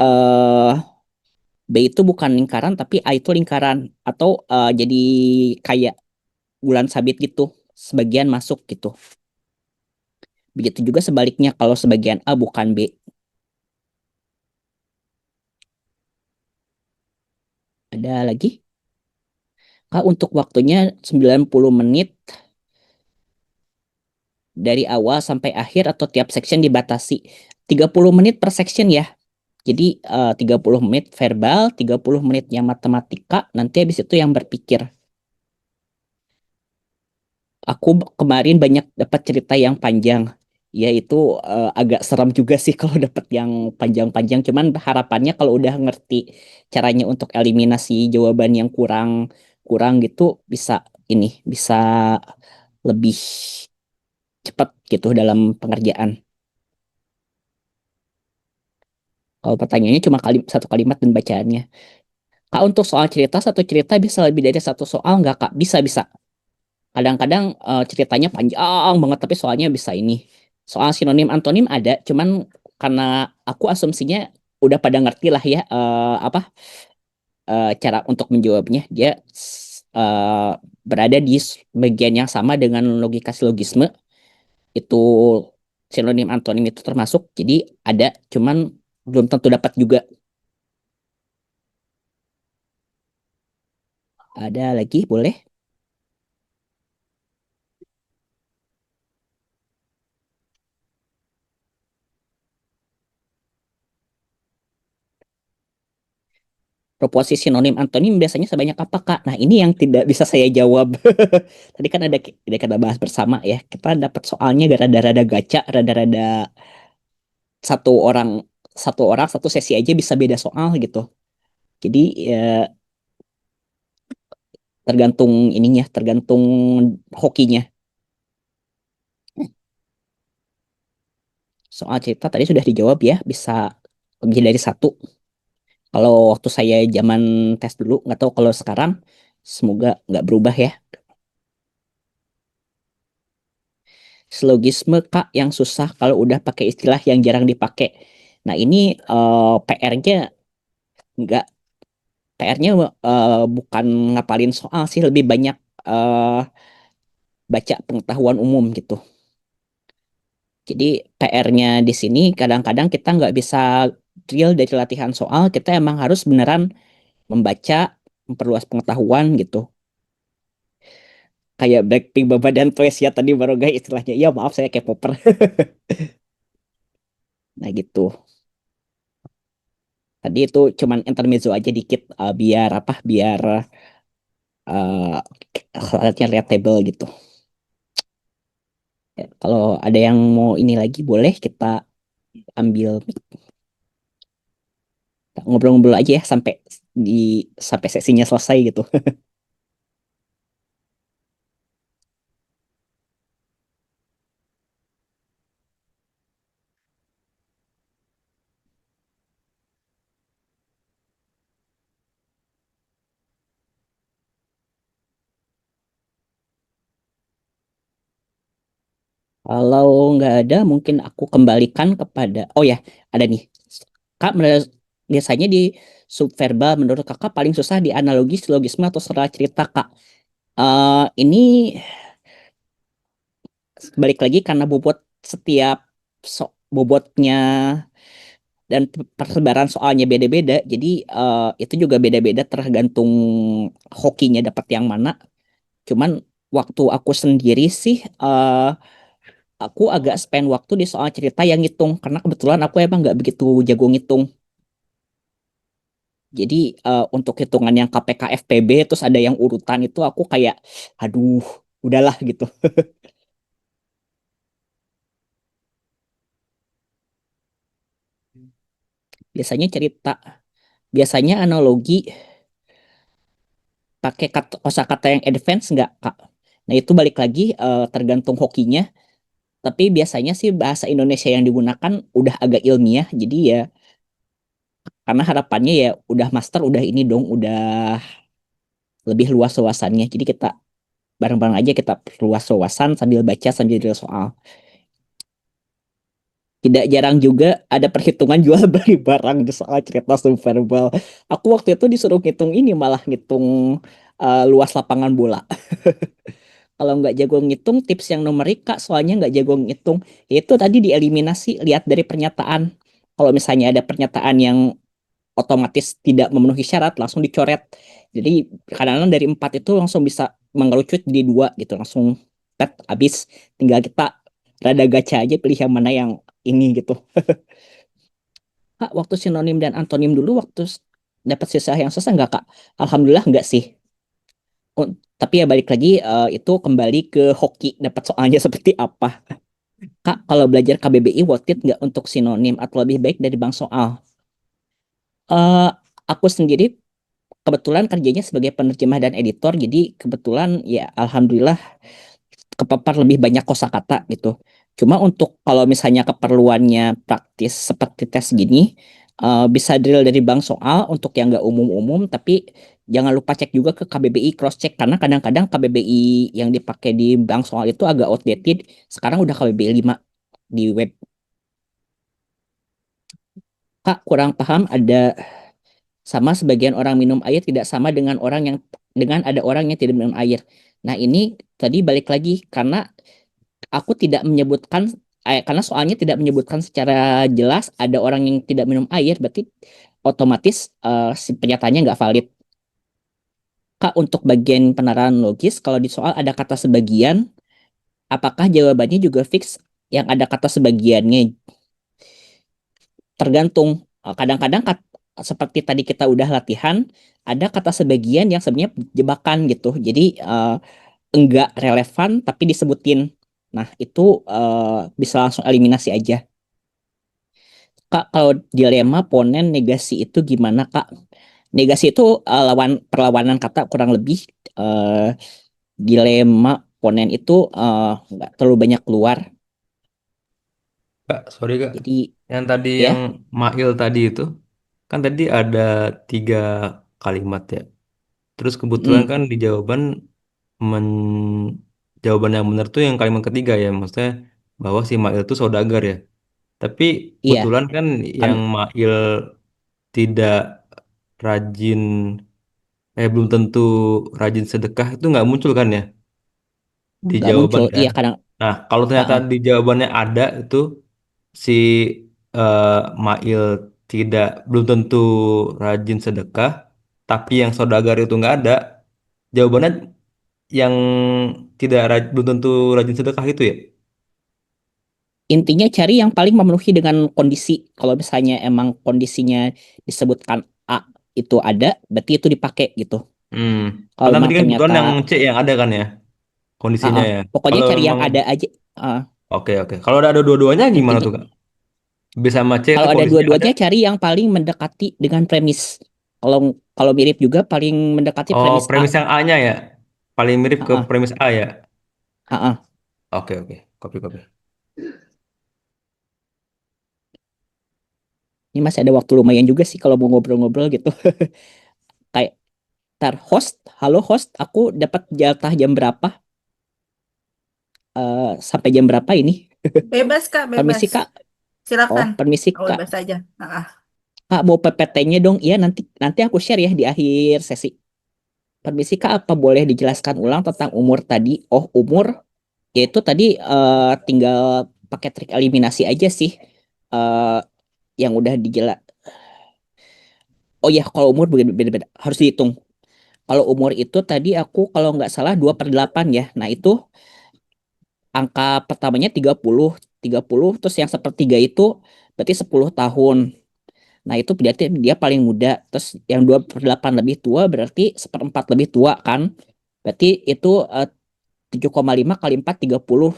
eh, B itu bukan lingkaran, tapi A itu lingkaran. Atau jadi kayak bulan sabit gitu, sebagian masuk gitu. Begitu juga sebaliknya kalau sebagian A bukan B. Ada lagi? Kak, untuk waktunya 90 menit dari awal sampai akhir atau tiap section dibatasi 30 menit per section ya. Jadi 30 menit verbal, 30 menitnya matematika, nanti habis itu yang berpikir. Aku kemarin banyak dapat cerita yang panjang. Ya itu agak seram juga sih kalau dapat yang panjang-panjang. Cuman harapannya kalau udah ngerti caranya untuk eliminasi jawaban yang kurang kurang gitu bisa ini bisa lebih cepat gitu dalam pengerjaan. Kalau pertanyaannya cuma satu kalimat dan bacaannya. Kak, untuk soal cerita, satu cerita bisa lebih dari satu soal nggak, Kak? Bisa, bisa. Kadang-kadang ceritanya panjang banget, tapi soalnya bisa ini. Soal sinonim antonim ada, cuman karena aku asumsinya udah pada ngerti lah ya apa cara untuk menjawabnya. Dia berada di bagian yang sama dengan logika silogisme. Itu sinonim antonim itu termasuk. Jadi ada, cuman belum tentu dapat juga. Ada lagi, boleh? Proposisi sinonim antonim biasanya sebanyak apa, Kak? Nah, ini yang tidak bisa saya jawab. Tadi kan ada kita bahas bersama ya. Kita dapat soalnya rada-rada gacha, rada-rada satu orang satu sesi aja bisa beda soal gitu. Jadi ya tergantung ininya, tergantung hokinya. Soal cerita tadi sudah dijawab ya, bisa lebih dari satu. Kalau waktu saya zaman tes dulu, nggak tahu kalau sekarang, semoga nggak berubah ya. Silogisme Kak yang susah kalau udah pakai istilah yang jarang dipakai. Nah ini PR-nya nggak PR-nya bukan ngapalin soal sih, lebih banyak eh, baca pengetahuan umum gitu. Jadi PR-nya di sini kadang-kadang kita nggak bisa drill dari latihan soal, kita emang harus beneran membaca, memperluas pengetahuan gitu. Kayak Blackpink, Baba dan Twice ya tadi baru guys istilahnya. Ya maaf saya K-popper. Nah gitu. Tadi itu cuman intermezzo aja dikit biar apa? Biar alatnya relatable gitu. Ya, kalau ada yang mau ini lagi boleh kita ambil mic. Kita ngobrol-ngobrol aja ya di sampai sesinya selesai gitu. Kalau nggak ada mungkin aku kembalikan kepada oh ya ada nih Kak biasanya di subverbal menurut Kakak paling susah di analogi, silogisme atau setelah cerita Kak. Ini balik lagi karena bobot setiap bobotnya dan persebaran soalnya beda-beda. Jadi itu juga beda-beda tergantung hokinya dapat yang mana. Cuman waktu aku sendiri sih aku agak spend waktu di soal cerita yang ngitung karena kebetulan aku emang nggak begitu jago ngitung. Jadi untuk hitungan yang KPK FPB terus ada yang urutan itu aku kayak aduh udahlah gitu. Biasanya cerita, biasanya analogi pakai kosakata yang advance nggak, Kak? Nah, itu balik lagi tergantung hokinya. Tapi biasanya sih bahasa Indonesia yang digunakan udah agak ilmiah. Jadi ya karena harapannya ya udah master, udah ini dong, udah lebih luas wawasannya. Jadi kita bareng-bareng aja kita luas wawasan sambil baca sambil drill soal. Tidak jarang juga ada perhitungan jual beli barang di soal cerita subverbal. Aku waktu itu disuruh ngitung ini, malah ngitung luas lapangan bola. Kalau nggak jago ngitung, tips yang numerik Kak, soalnya nggak jago ngitung, itu tadi dieliminasi, lihat dari pernyataan. Kalau misalnya ada pernyataan yang otomatis tidak memenuhi syarat, langsung dicoret. Jadi kadang-kadang dari 4 itu langsung bisa mengerucut di 2 gitu, langsung tet habis. Tinggal kita rada gacha aja pilih yang mana yang ini gitu. Kak, waktu sinonim dan antonim dulu waktu dapat sisa yang susah nggak, Kak? Alhamdulillah nggak sih. Oh, tapi ya balik lagi itu kembali ke hoki dapat soalnya seperti apa. Kak, kalau belajar KBBI worth it nggak untuk sinonim atau lebih baik dari bank soal? Eh, aku sendiri kebetulan kerjanya sebagai penerjemah dan editor, jadi kebetulan ya alhamdulillah kepapar lebih banyak kosakata gitu. Cuma untuk kalau misalnya keperluannya praktis seperti tes gini, bisa drill dari bank soal untuk yang nggak umum-umum, tapi jangan lupa cek juga ke KBBI cross check karena kadang-kadang KBBI yang dipakai di bank soal itu agak outdated. Sekarang udah KBBI 5 di web. Kak, kurang paham ada sama sebagian orang minum air tidak sama dengan orang yang dengan ada orang yang tidak minum air. Nah, ini tadi balik lagi karena aku tidak menyebutkan karena soalnya tidak menyebutkan secara jelas ada orang yang tidak minum air, berarti otomatis si pernyataannya nggak valid. Kak, untuk bagian penerahan logis, kalau di soal ada kata sebagian, apakah jawabannya juga fix yang ada kata sebagiannya? Tergantung. Kadang-kadang seperti tadi kita udah latihan, ada kata sebagian yang sebenarnya jebakan gitu. Jadi enggak relevan tapi disebutin. Nah, itu bisa langsung eliminasi aja. Kak, kalau dilema ponen negasi itu gimana, Kak? Negasi itu perlawanan kata kurang lebih. eh, Dilema ponen itu nggak terlalu banyak keluar. Kak, sorry Kak. Jadi Yang tadi yang ya, mail tadi itu, kan tadi ada 3 kalimat ya. Terus kebetulan mm, kan di men jawaban yang benar tuh yang kalimat ketiga ya, maksudnya bahwa si mail itu saudagar ya. Tapi iya kebetulan kan kan, yang mail tidak rajin, belum tentu rajin sedekah itu nggak muncul kan ya di nggak jawaban muncul. kan. Iya kadang, Nah, kalau ternyata uh-uh. di jawabannya ada itu si eh, Mail tidak belum tentu rajin sedekah, tapi yang saudagar itu nggak ada, jawabannya yang belum tentu rajin sedekah itu ya. Intinya cari yang paling memenuhi dengan kondisi. Kalau misalnya emang kondisinya disebutkan A itu ada, berarti itu dipakai gitu. Hmm. Kalau Karena memang tadi kan kebetulan yang ternyata C yang ada kan ya kondisinya uh-uh. ya. Pokoknya Kalau cari yang memang ada aja. Uh, oke oke. Kalau ada dua-duanya gimana intinya tuh Kak? B sama C itu kalau ada kondisinya ada. dua-duanya cari yang paling mendekati dengan premis. Kalau kalau mirip juga paling mendekati Oh, premis A. premis yang A-nya ya. Paling mirip ke Uh-uh. premis A ya. Uh-uh. Oke oke. Copy copy. Ini masih ada waktu lumayan juga sih kalau mau ngobrol-ngobrol gitu. Kayak tar host, halo host, aku dapat jatah jam berapa? Sampai jam berapa ini? Bebas, Kak, bebas. Permisi Kak. Oh, Silakan. permisi Oh, Kak. bebas aja. Kak mau PPT-nya dong. Iya, nanti nanti aku share ya di akhir sesi. Permisi Kak, apa boleh dijelaskan ulang tentang umur tadi? Oh, umur yaitu tadi tinggal pakai trik eliminasi aja sih. Eh yang udah dijelas. Oh ya, kalau umur beda-beda harus dihitung. Kalau umur itu tadi aku kalau nggak salah 2/8 ya. Nah, itu angka pertamanya 30 terus yang sepertiga itu berarti 10 tahun. Nah, itu berarti dia paling muda. Terus yang 2/8 lebih tua berarti 1/4 lebih tua kan. Berarti itu 7,5 kali 4 30.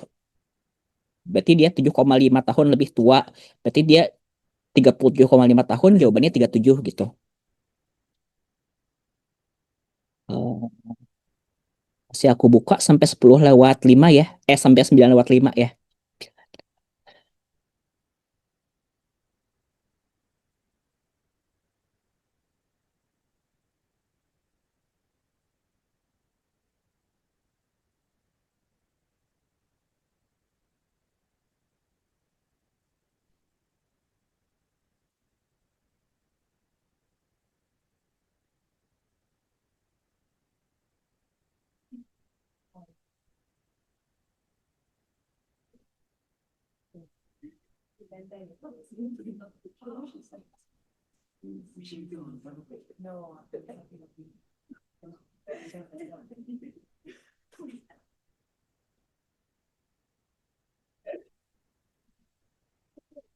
Berarti dia 7,5 tahun lebih tua. Berarti dia 37,5 tahun, jawabannya 37 gitu. Eh, Masih aku buka sampai 10 lewat 5 ya. Sampai 9 lewat 5 ya.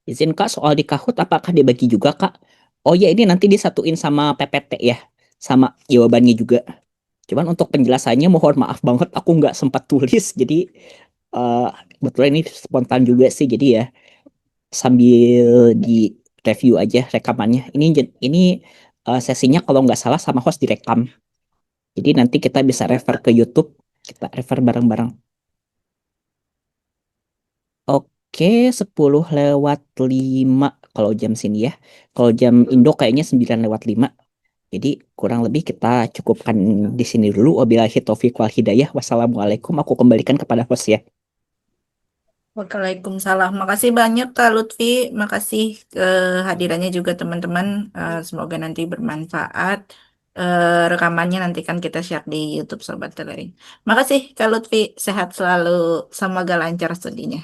Izin Kak, soal di Kahoot apakah dibagi juga Kak? Oh ya, ini nanti disatuin sama PPT ya, sama jawabannya juga. Cuman untuk penjelasannya mohon maaf banget aku nggak sempat tulis, jadi eh kebetulan ini spontan juga sih, jadi ya sambil di review aja rekamannya. Ini sesinya kalau nggak salah sama host direkam. Jadi nanti kita bisa refer ke YouTube, kita refer bareng-bareng. Oke, 10 lewat 5 kalau jam sini ya. Kalau jam Indo kayaknya 9 lewat 5. Jadi kurang lebih kita cukupkan di sini dulu. Wabillahi taufiq wal hidayah. Wassalamualaikum. Aku kembalikan kepada host ya. Waalaikumsalam. Makasih banyak Kak Lutfi. Makasih kehadirannya juga teman-teman. Semoga nanti bermanfaat. Rekamannya nanti kan kita share di YouTube Sobat Telaring. Makasih Kak Lutfi. Sehat selalu. Semoga lancar studinya.